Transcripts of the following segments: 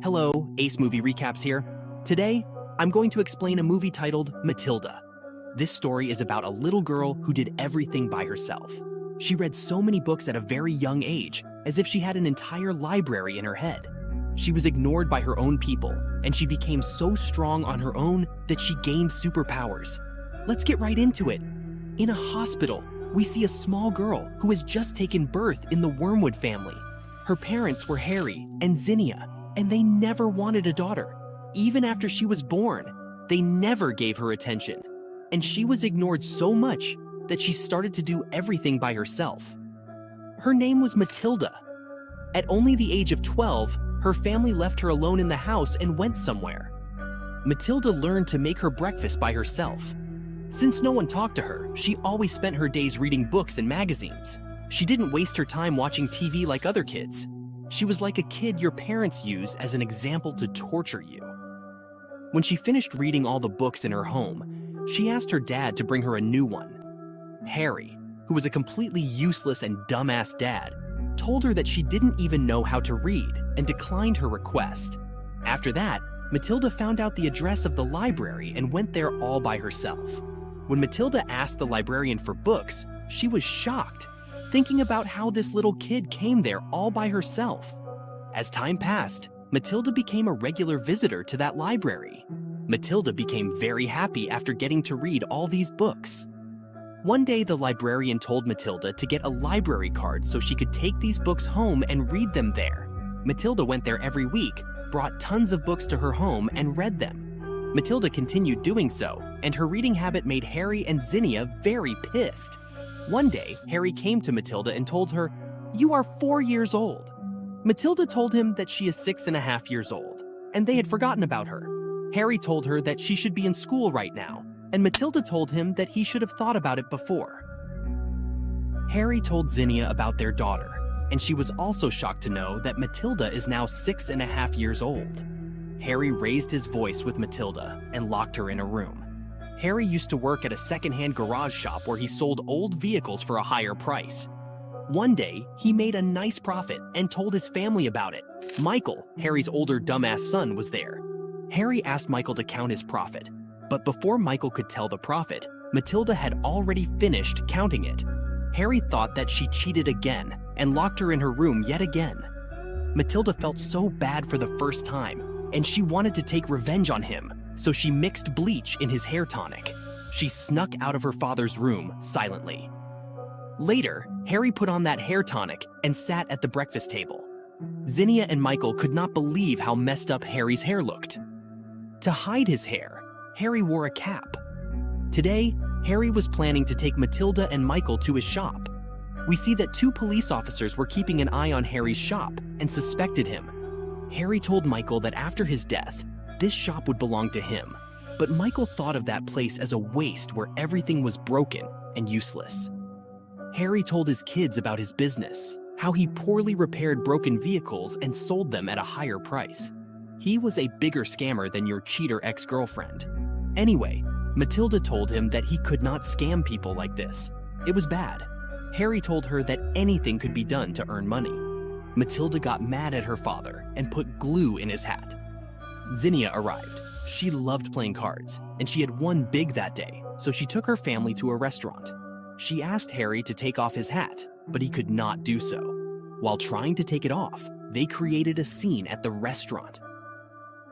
Hello, Ace Movie Recaps here. Today, I'm going to explain a movie titled Matilda. This story is about a little girl who did everything by herself. She read so many books at a very young age, as if she had an entire library in her head. She was ignored by her own people, and she became so strong on her own that she gained superpowers. Let's get right into it. In a hospital, we see a small girl who has just taken birth in the Wormwood family. Her parents were Harry and Zinnia, and they never wanted a daughter. Even after she was born, they never gave her attention. And she was ignored so much that she started to do everything by herself. Her name was Matilda. At only the age of 12, her family left her alone in the house and went somewhere. Matilda learned to make her breakfast by herself. Since no one talked to her, she always spent her days reading books and magazines. She didn't waste her time watching TV like other kids. She was like a kid your parents use as an example to torture you. When she finished reading all the books in her home, she asked her dad to bring her a new one. Harry, who was a completely useless and dumbass dad, told her that she didn't even know how to read and declined her request. After that, Matilda found out the address of the library and went there all by herself. When Matilda asked the librarian for books, she was shocked, thinking about how this little kid came there all by herself. As time passed, Matilda became a regular visitor to that library. Matilda became very happy after getting to read all these books. One day, the librarian told Matilda to get a library card so she could take these books home and read them there. Matilda went there every week, brought tons of books to her home, and read them. Matilda continued doing so, and her reading habit made Harry and Zinnia very pissed. One day, Harry came to Matilda and told her, "You are 4 years old." Matilda told him that she is 6.5 years old, and they had forgotten about her. Harry told her that she should be in school right now, and Matilda told him that he should have thought about it before. Harry told Zinnia about their daughter, and she was also shocked to know that Matilda is now 6.5 years old. Harry raised his voice with Matilda and locked her in a room. Harry used to work at a secondhand garage shop where he sold old vehicles for a higher price. One day, he made a nice profit and told his family about it. Michael, Harry's older dumbass son, was there. Harry asked Michael to count his profit, but before Michael could tell the profit, Matilda had already finished counting it. Harry thought that she cheated again and locked her in her room yet again. Matilda felt so bad for the first time, and she wanted to take revenge on him, so she mixed bleach in his hair tonic. She snuck out of her father's room silently. Later, Harry put on that hair tonic and sat at the breakfast table. Zinnia and Michael could not believe how messed up Harry's hair looked. To hide his hair, Harry wore a cap. Today, Harry was planning to take Matilda and Michael to his shop. We see that 2 police officers were keeping an eye on Harry's shop and suspected him. Harry told Michael that after his death, this shop would belong to him, but Michael thought of that place as a waste where everything was broken and useless. Harry told his kids about his business, how he poorly repaired broken vehicles and sold them at a higher price. He was a bigger scammer than your cheater ex-girlfriend. Anyway, Matilda told him that he could not scam people like this. It was bad. Harry told her that anything could be done to earn money. Matilda got mad at her father and put glue in his hat. Zinnia arrived. She loved playing cards, and she had won big that day, so she took her family to a restaurant. She asked Harry to take off his hat, but he could not do so. While trying to take it off, they created a scene at the restaurant.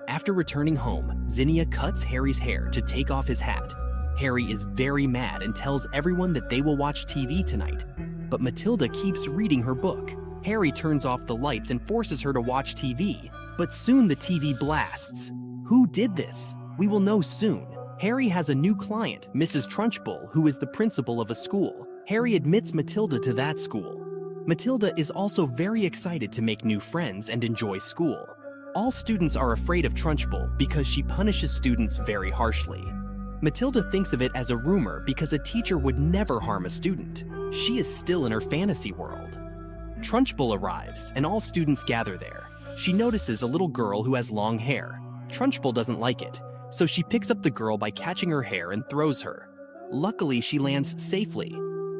After returning home, Zinnia cuts Harry's hair to take off his hat. Harry is very mad and tells everyone that they will watch TV tonight, but Matilda keeps reading her book. Harry turns off the lights and forces her to watch TV, but soon the TV blasts. Who did this? We will know soon. Harry has a new client, Mrs. Trunchbull, who is the principal of a school. Harry admits Matilda to that school. Matilda is also very excited to make new friends and enjoy school. All students are afraid of Trunchbull because she punishes students very harshly. Matilda thinks of it as a rumor because a teacher would never harm a student. She is still in her fantasy world. Trunchbull arrives, and all students gather there. She notices a little girl who has long hair. Trunchbull doesn't like it, so she picks up the girl by catching her hair and throws her. Luckily, she lands safely.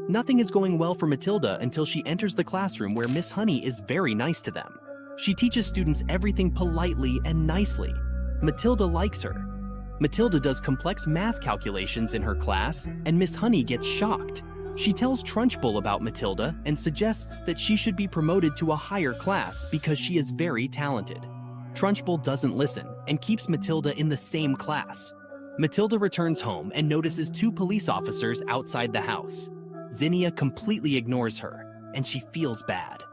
Nothing is going well for Matilda until she enters the classroom where Miss Honey is very nice to them. She teaches students everything politely and nicely. Matilda likes her. Matilda does complex math calculations in her class, and Miss Honey gets shocked. She tells Trunchbull about Matilda and suggests that she should be promoted to a higher class because she is very talented. Trunchbull doesn't listen and keeps Matilda in the same class. Matilda returns home and notices 2 police officers outside the house. Zinnia completely ignores her, and she feels bad.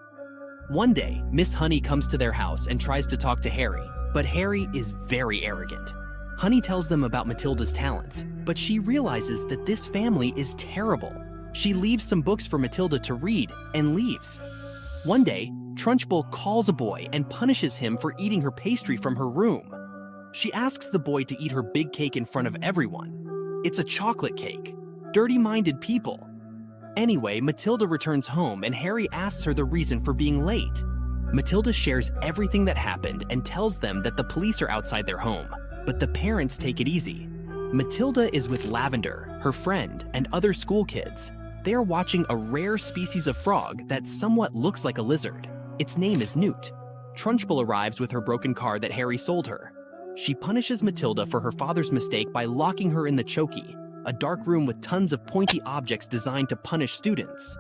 One day, Miss Honey comes to their house and tries to talk to Harry, but Harry is very arrogant. Honey tells them about Matilda's talents, but she realizes that this family is terrible. She leaves some books for Matilda to read and leaves. One day, Trunchbull calls a boy and punishes him for eating her pastry from her room. She asks the boy to eat her big cake in front of everyone. It's a chocolate cake. Dirty-minded people. Anyway, Matilda returns home and Harry asks her the reason for being late. Matilda shares everything that happened and tells them that the police are outside their home, but the parents take it easy. Matilda is with Lavender, her friend, and other school kids. They are watching a rare species of frog that somewhat looks like a lizard. Its name is Newt. Trunchbull arrives with her broken car that Harry sold her. She punishes Matilda for her father's mistake by locking her in the chokey, a dark room with tons of pointy objects designed to punish students.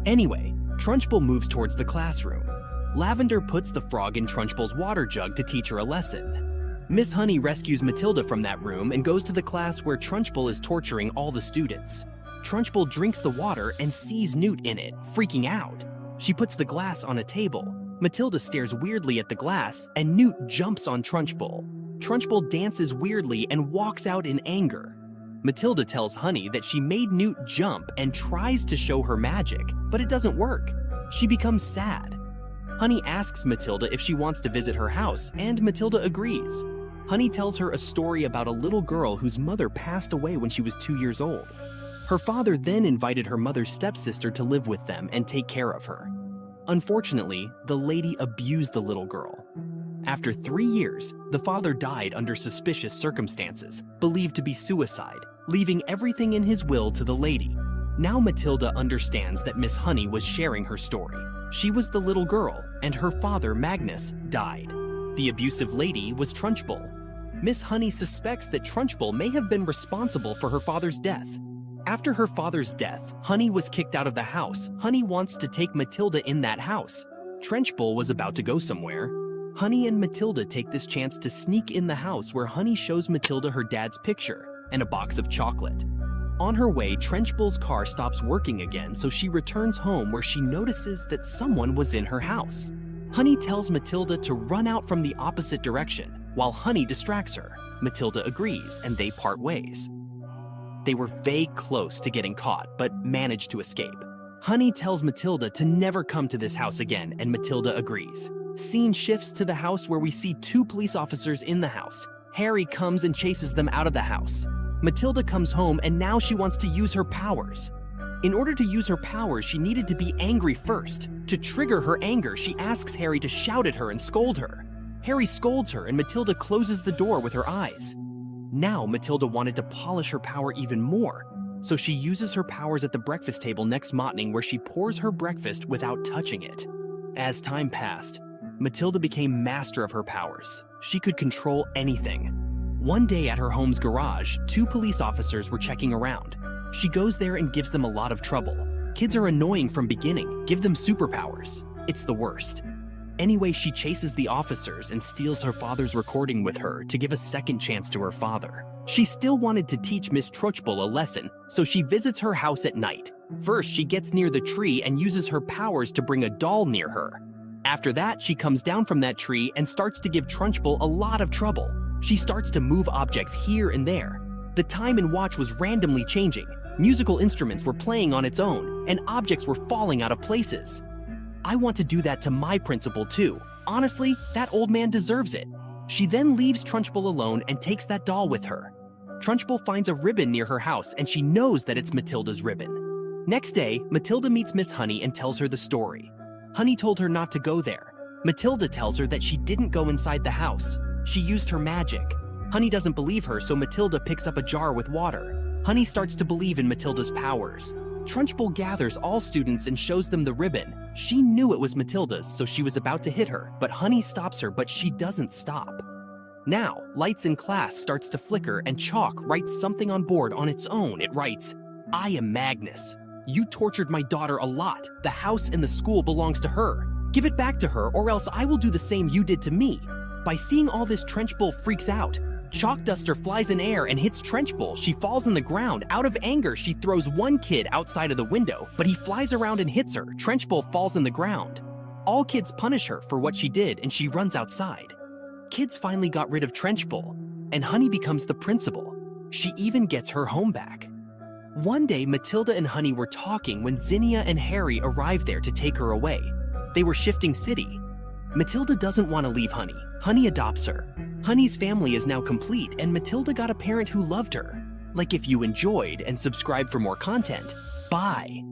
Anyway, Trunchbull moves towards the classroom. Lavender puts the frog in Trunchbull's water jug to teach her a lesson. Miss Honey rescues Matilda from that room and goes to the class where Trunchbull is torturing all the students. Trunchbull drinks the water and sees Newt in it, freaking out. She puts the glass on a table. Matilda stares weirdly at the glass, and Newt jumps on Trunchbull. Trunchbull dances weirdly and walks out in anger. Matilda tells Honey that she made Newt jump and tries to show her magic, but it doesn't work. She becomes sad. Honey asks Matilda if she wants to visit her house, and Matilda agrees. Honey tells her a story about a little girl whose mother passed away when she was 2 years old. Her father then invited her mother's stepsister to live with them and take care of her. Unfortunately, the lady abused the little girl. After 3 years, the father died under suspicious circumstances, believed to be suicide, leaving everything in his will to the lady. Now Matilda understands that Miss Honey was sharing her story. She was the little girl, and her father, Magnus, died. The abusive lady was Trunchbull. Miss Honey suspects that Trunchbull may have been responsible for her father's death. After her father's death, Honey was kicked out of the house. Honey wants to take Matilda in that house. Trunchbull was about to go somewhere. Honey and Matilda take this chance to sneak in the house where Honey shows Matilda her dad's picture and a box of chocolate. On her way, Trunchbull's car stops working again, so she returns home where she notices that someone was in her house. Honey tells Matilda to run out from the opposite direction, while Honey distracts her. Matilda agrees, and they part ways. They were very close to getting caught, but managed to escape. Honey tells Matilda to never come to this house again, and Matilda agrees. Scene shifts to the house where we see 2 police officers in the house. Harry comes and chases them out of the house. Matilda comes home, and now she wants to use her powers. In order to use her powers, she needed to be angry first. To trigger her anger, she asks Harry to shout at her and scold her. Harry scolds her, and Matilda closes the door with her eyes. Now, Matilda wanted to polish her power even more, so she uses her powers at the breakfast table next morning where she pours her breakfast without touching it. As time passed, Matilda became master of her powers. She could control anything. One day at her home's garage, 2 police officers were checking around. She goes there and gives them a lot of trouble. Kids are annoying from beginning. Give them superpowers. It's the worst. Anyway, she chases the officers and steals her father's recording with her to give a second chance to her father. She still wanted to teach Miss Trunchbull a lesson, so she visits her house at night. First, she gets near the tree and uses her powers to bring a doll near her. After that, she comes down from that tree and starts to give Trunchbull a lot of trouble. She starts to move objects here and there. The time and watch was randomly changing. Musical instruments were playing on its own, and objects were falling out of places. I want to do that to my principal too. Honestly, that old man deserves it. She then leaves Trunchbull alone and takes that doll with her. Trunchbull finds a ribbon near her house and she knows that it's Matilda's ribbon. Next day, Matilda meets Miss Honey and tells her the story. Honey told her not to go there. Matilda tells her that she didn't go inside the house. She used her magic. Honey doesn't believe her, so Matilda picks up a jar with water. Honey starts to believe in Matilda's powers. Trunchbull gathers all students and shows them the ribbon. She knew it was Matilda's, so she was about to hit her, but Honey stops her, but she doesn't stop. Now, lights in class starts to flicker and Chalk writes something on board on its own. It writes, "I am Magnus. You tortured my daughter a lot. The house and the school belongs to her. Give it back to her or else I will do the same you did to me." By seeing all this, Trenchbull freaks out. Chalk Duster flies in air and hits Trenchbull. She falls on the ground. Out of anger, she throws one kid outside of the window, but he flies around and hits her. Trenchbull falls in the ground. All kids punish her for what she did and she runs outside. Kids finally got rid of Trenchbull, and Honey becomes the principal. She even gets her home back. One day, Matilda and Honey were talking when Zinnia and Harry arrived there to take her away. They were shifting city. Matilda doesn't want to leave Honey. Honey adopts her. Honey's family is now complete, and Matilda got a parent who loved her. Like if you enjoyed and subscribe for more content, bye.